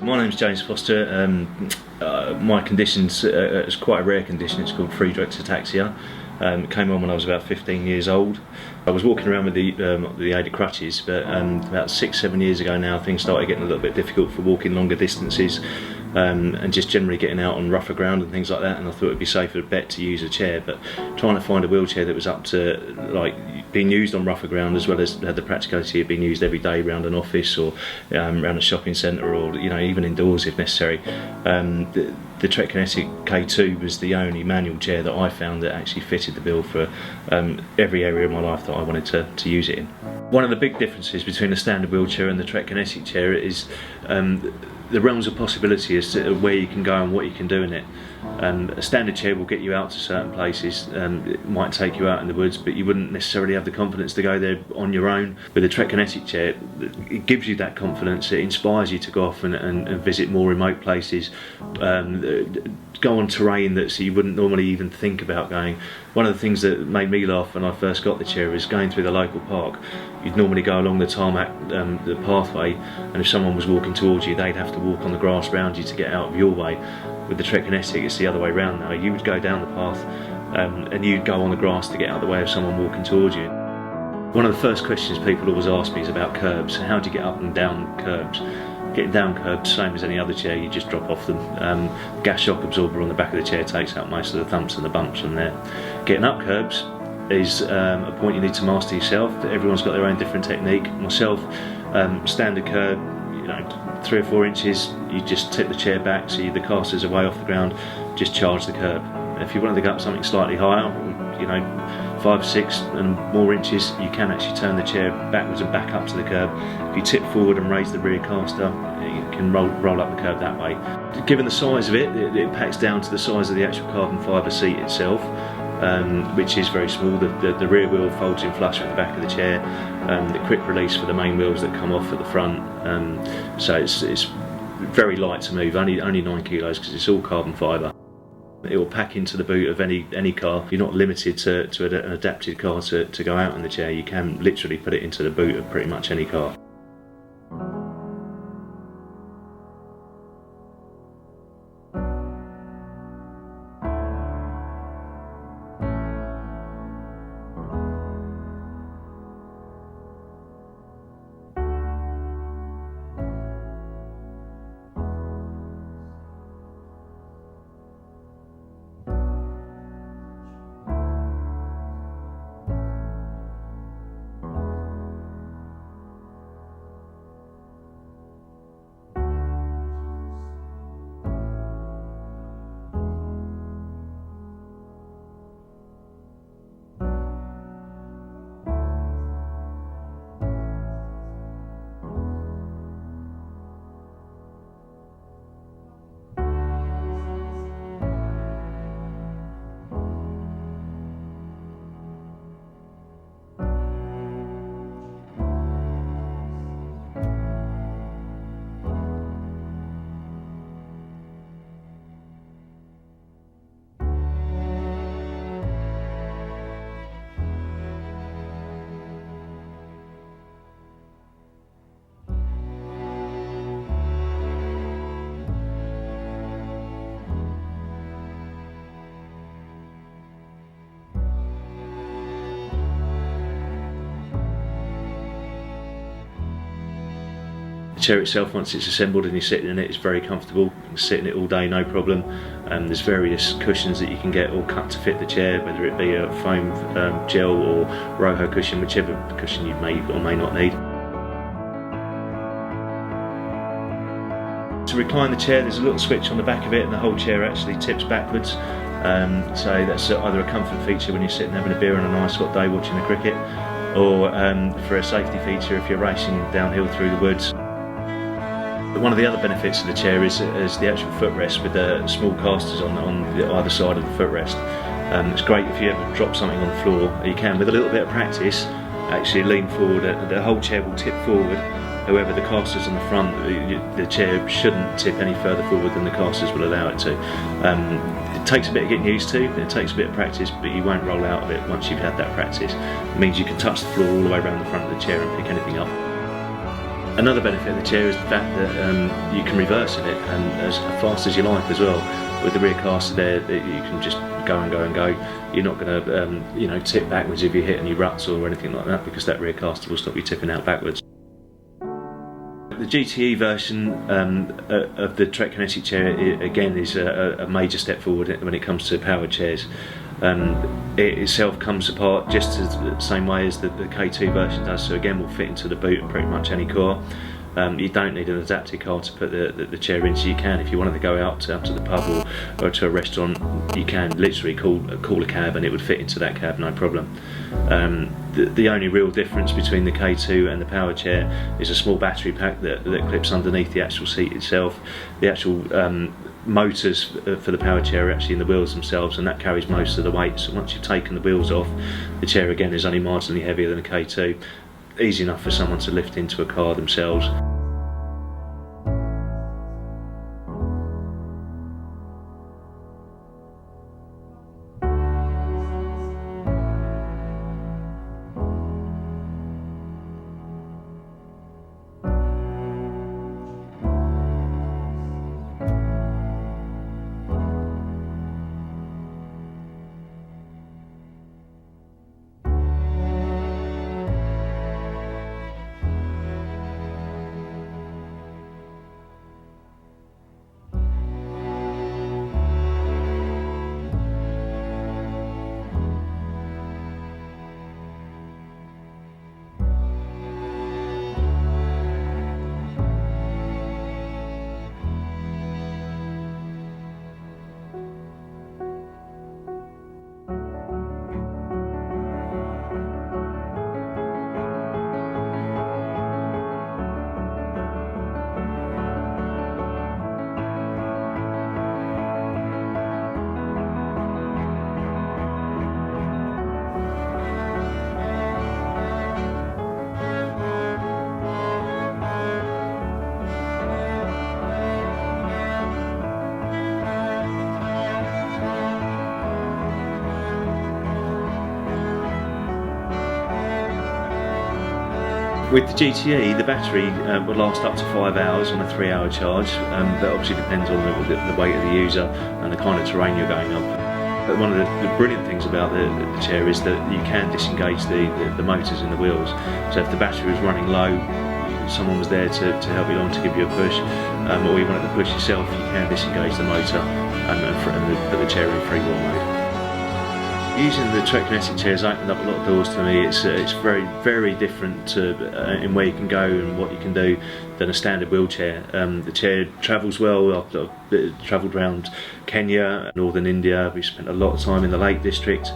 My name's James Foster. My condition's it's quite a rare condition. It's called Friedreich's ataxia. It came on when I was about 15 years old. I was walking around with the aid of crutches, but about 6-7 years ago now, things started getting a little bit difficult for walking longer distances and just generally getting out on rougher ground and things like that. And I thought it'd be safer bet to use a chair, but trying to find a wheelchair that was up to like being used on rougher ground as well as had the practicality of being used every day around an office or around a shopping centre, or even indoors if necessary. The Trekinetic K2 was the only manual chair that I found that actually fitted the bill for every area of my life that I wanted to use it in. One of the big differences between a standard wheelchair and the Trekinetic chair is the realms of possibility as to where you can go and what you can do in it. A standard chair will get you out to certain places, it might take you out in the woods, but you wouldn't necessarily have the confidence to go there on your own. With a Trekinetic chair, it gives you that confidence, it inspires you to go off and visit more remote places, go on terrain that you wouldn't normally even think about going. One of the things that made me laugh when I first got the chair is going through the local park. You'd normally go along the tarmac, the pathway, and if someone was walking towards you, they'd have to walk on the grass around you to get out of your way. With the Trekinetic, it's the other way around now. You would go down the path and you'd go on the grass to get out of the way of someone walking towards you. One of the first questions people always ask me is about curbs. How do you get up and down curbs? Getting down curbs, same as any other chair, you just drop off them. Gas shock absorber on the back of the chair takes out most of the thumps and the bumps from there. Getting up curbs is a point you need to master yourself. Everyone's got their own different technique. Myself, standard curb, 3 or 4 inches, you just tip the chair back so the casters are way off the ground, just charge the curb. If you wanted to go up something slightly higher, 5, 6 and more inches, you can actually turn the chair backwards and back up to the curb. If you tip forward and raise the rear caster, you can roll up the curb that way. Given the size of it, it packs down to the size of the actual carbon fibre seat itself, which is very small. The rear wheel folds in flush with the back of the chair, the quick release for the main wheels that come off at the front, so it's very light to move, only 9 kilos because it's all carbon fibre. It will pack into the boot of any car. You're not limited to an adapted car to go out in the chair. You can literally put it into the boot of pretty much any car. The chair itself, once it's assembled and you're sitting in it, is very comfortable. You can sit in it all day, no problem. There's various cushions that you can get all cut to fit the chair, whether it be a foam gel or Roho cushion, whichever cushion you may or may not need. To recline the chair, there's a little switch on the back of it and the whole chair actually tips backwards. So that's either a comfort feature when you're sitting having a beer on a nice hot day watching the cricket, or for a safety feature if you're racing downhill through the woods. One of the other benefits of the chair is the actual footrest with the small casters on either side of the footrest. It's great if you ever drop something on the floor. You can, with a little bit of practice, actually lean forward. The whole chair will tip forward. However, the casters on the front, the chair shouldn't tip any further forward than the casters will allow it to. It takes a bit of getting used to, it takes a bit of practice, but you won't roll out of it once you've had that practice. It means you can touch the floor all the way around the front of the chair and pick anything up. Another benefit of the chair is the fact that you can reverse in it, and as fast as you like as well. With the rear caster there, you can just go and go and go. You're not going to tip backwards if you hit any ruts or anything like that, because that rear caster will stop you tipping out backwards. The GTE version of the Trekinetic chair, again, is a major step forward when it comes to powered chairs. It itself comes apart just the same way as the K2 version does, so again will fit into the boot of pretty much any car. You don't need an adapted car to put the chair in, so you can, if you wanted to go out to the pub or to a restaurant, you can literally call a cab and it would fit into that cab, no problem. The only real difference between the K2 and the power chair is a small battery pack that clips underneath the actual seat itself. The actual motors for the power chair are actually in the wheels themselves, and that carries most of the weight. So once you've taken the wheels off, the chair again is only marginally heavier than a K2. Easy enough for someone to lift into a car themselves. With the GTE, the battery will last up to 5 hours on a 3-hour charge. That obviously depends on the weight of the user and the kind of terrain you're going up. But one of the brilliant things about the chair is that you can disengage the motors in the wheels. So if the battery was running low, someone was there to help you along, to give you a push, or you wanted to push yourself, you can disengage the motor and put the chair in free wheel mode. Using the Trekinetic chair has opened up a lot of doors to me. It's very, very different in where you can go and what you can do than a standard wheelchair. The chair travels well. I've travelled around Kenya, northern India. We spent a lot of time in the Lake District,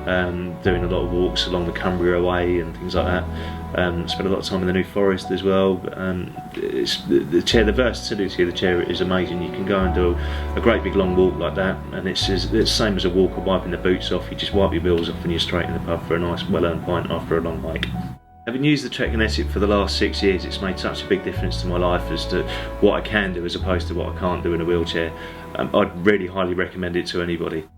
doing a lot of walks along the Cumbria Way and things like that. Spent a lot of time in the New Forest as well. The versatility of the chair is amazing. You can go and do a great big long walk like that, and it's the same as a walker wiping the boots off. You just wipe your wheels off and you're straight in the pub for a nice well-earned pint after a long hike. Having used the Trekinetic for the last 6 years, it's made such a big difference to my life as to what I can do as opposed to what I can't do in a wheelchair. I'd really highly recommend it to anybody.